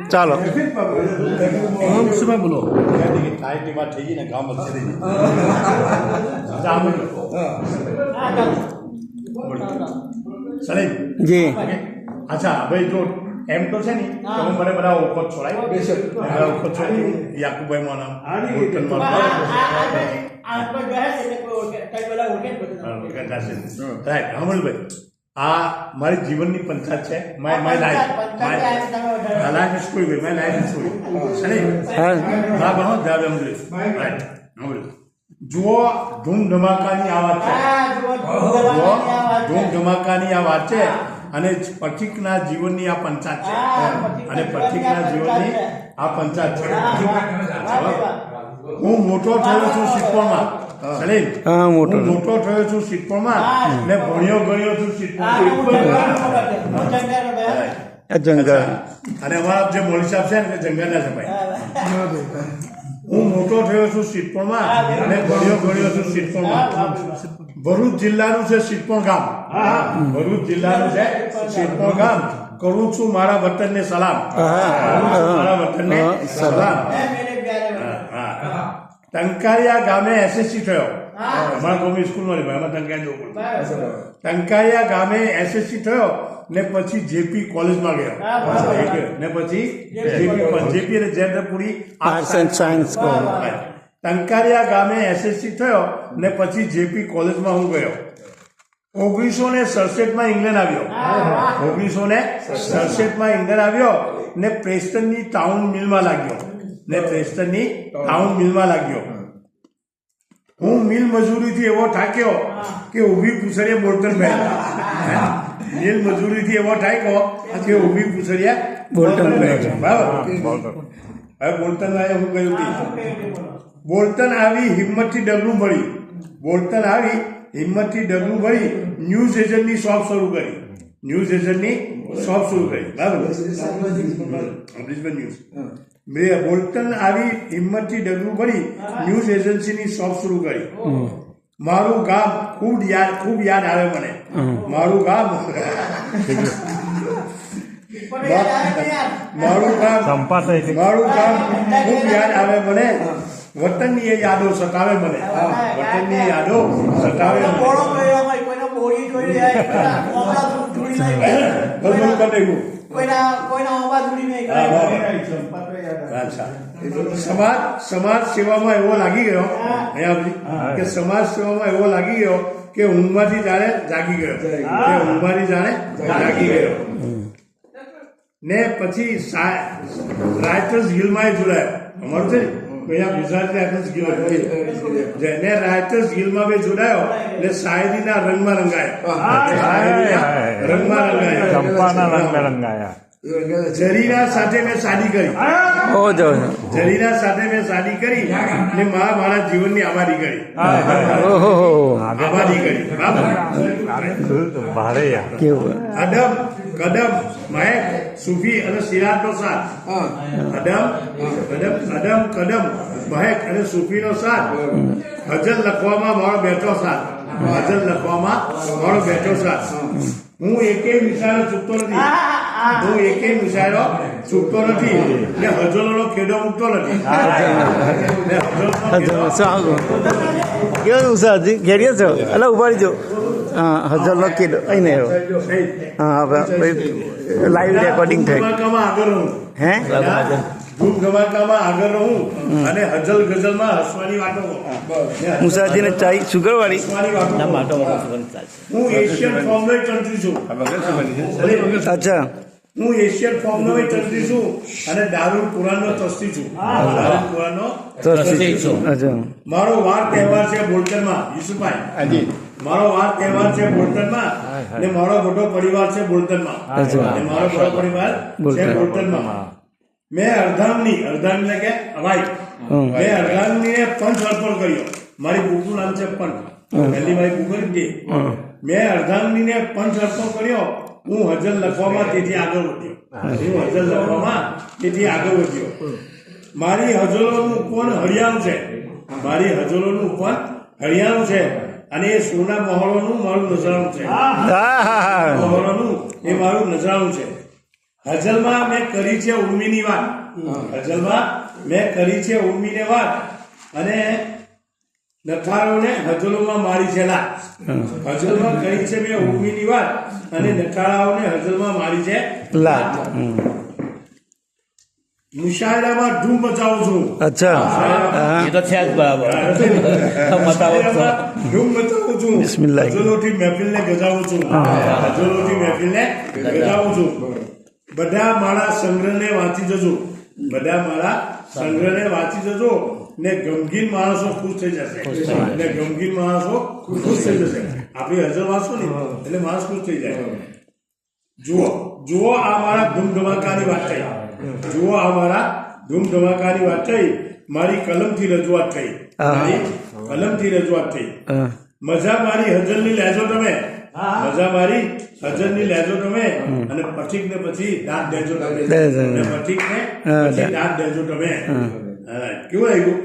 ચાલો બોલો જી અચ્છા ભાઈ જો એમ તો છે ને તમે મને બધા ઓળખો છોડાય ઓળખો છોડી યાકુભાઈ માં નામ અમલભાઈ આ મારી જીવનની પંચાયત છે my life story my life story હા બહુ જાવે અમરેશ રાઈટ અમરેશ જુઓ ધૂમ ધમાકાની આ વાત છે જુઓ ધૂમ ધમાકાની આ વાત છે અને પથિકના જીવનની આ પંચાયત છે અને પથિકના જીવનની આ પંચાયત છે હું મોટો થયો છું સિદ્ધપુરમાં સલીમ હું મોટો થયો છું સિદ્ધપુરમાં ને ભણ્યો ગણ્યો છું જંગલ અને અમારા જે મોલી સાહેબ છે ને જંગલના છે ભાઈ હું મોટો થયો છું સિદ્ધપુરમાં ને ભણ્યો ગણ્યો છું સિદ્ધપુરમાં ભરૂચ જિલ્લાનું છે સિદ્ધપુર ગામ ભરૂચ જિલ્લાનું છે સિદ્ધપુર ગામ કરું છું મારા વતનને સલામ મારા વતનને સલામ ટંકારિયા ગામે એસએસસી થયો અમારા કોમી સ્કૂલમાં ભાઈ અમારે ટંકારિયા જવું પડતું ટંકારિયા ગામે એસએસસી થયો ને પછી જેપી કોલેજમાં ગયો ને પછી જેપી અને જયંતપુરી આર્ટ્સ એન્ડ સાયન્સ ટંકારિયા ગામે એસએસસી થયો ને પછી જેપી કોલેજમાં હું ગયો 1967 ઇંગ્લેન્ડ આવ્યો 1967 ઇંગ્લેન્ડ આવ્યો ને પ્રેસ્ટનની ટાઉન મિલમાં લાગ્યો હું મિલ મજૂરીથી એવો થાક્યો કે ઊભી પૂછડીએ બોલ્ટન બેઠા મિલ મજૂરીથી એવો થાક્યો કે ઊભી પૂછડીએ બોલ્ટન બેઠા બરાબર હવે બોલ્ટન આવ્યા હું કહ્યું બોલ્ટન આવી હિંમતથી ડગલું ભરી ન્યૂઝ એજન્ટની શોપ શરૂ કરી બરાબર બોલ્ટન આવી હિંમતથી ડગલું ભરી ન્યૂઝ એજન્સીની શોપ શરૂ કરી મારું ગામ ખૂબ યાદ આવે મને મારું ગામ ખૂબ યાદ આવે મને વતનની એ યાદો સતાવે મને સમાજ સેવામાં એવો લાગી ગયો કે સમાજ સેવામાં એવો લાગી ગયો કે ઊંઘમાંથી જાણે જાગી ગયો ને પછી રાઇટર્સ ગિલ્ડમાં જોડાયો અમારું છે ને ગુજરાતી રાઇટર્સ ગિલ્ડ ને રાઇટર્સ ગિલ્ડમાં બી જોડાયો ને શાયરીના રંગમાં રંગાયો જરીના સાથે મેં શાદી કરી ને મારા જીવનની આબાદી કરી અદમ કદમ મહેક સુફી અને સિરાજનો સાથ અદમ કદમ મહેક અને સુફીનો સાથ હજલ લખવામાં મારો બેઠો સાથ હું એકે વિચારો ચૂકતો નથી ને હજલોનો ખેડો મૂકતો નથી કેવું ઉષાજી ઘેર્યો છો એટલે ઉભારી જો હા હજલનો કીધો અહીં હા લાઈવ રેકોર્ડિંગ થઈ હે ધૂમ ધમાકામાં આગળ રહું અને હજલ ગઝલમાં હસવાની વાતો મુસાજીને ચાય શુગરવાળી હું એશિયન ફોર્મનો તંત્રી છું અચ્છા હું એશિયન ફોર્મનો તંત્રી છું અને દારૂલ કુરાનનો તસ્તી છું અચ્છા મારો વાર તહેવાર છે બોલ્ટનમાં યુસુફભાઈ મારો વાર તહેવાર છે બોલ્ટનમાં ને મારો મોટો પરિવાર છે બોલ્ટનમાં મેં અર્ધાંગની એટલે કે ભાઈ મેં અર્ધાંગનીને પંચ અર્પણ કર્યો મારી બુકનું નામ છે પંચ પહેલી મારી બુક હતી મેં અર્ધાંગનીને પંચ અર્પણ કર્યો હું હજલ લખવામાં તેથી આગળ વધ્યો મારી હજલોનું કોણ હરિયાણું છે અને એ સોના મહોળોનું મારું નજરાણું છે હજલમાં મેં કરી છે ઉર્મિની વાત. હજલમાં મેં કરી છે ઉર્મિને વાત અને નઠારોને હજલોમાં મારી છે લાત. હજલમાં કરી છે મેં ઉર્મિની વાત અને નઠારાઓને હજલમાં મારી છે લાત. મુશાયરામાં ધૂમ મચાવું છું. અચ્છા હા. એ તો છે જ બરાબર મતાવત તો. ધૂમ મચાવું છું. બિસ્મિલ્લાહ. હજલોથી મહેફિલને ગજાવું છું. હજલોથી મહેફિલને ગજાવું છું. બધા મારા સંગ્રહને વાંચી જજો. બધા મારા સંગ્રહને વાંચી જજો ને ગમગીન માણસો ખુશ થઈ જશે. ને ગમગીન માણસો ખુશ થઈ જશે. આપણી હજલ વાંચો ને એટલે માણસ ખુશ થઈ જાય. જુઓ આ મારા ધૂમ ધમાકાની વાત થઈ. જુઓ આ મારા ધૂમ ધમાકાની વાત થઈ. મારી કલમથી રજૂઆત થઈ. મારી કલમથી રજૂઆત થઈ. મજા મારી હજલની લેજો તમે. મજા મારી હજલની લેજો તમે અને પથિક ને પછી દાંત દેજો તમે. અને પથિક ને પછી દાંત દેજો તમે. કેવું આવ્યું?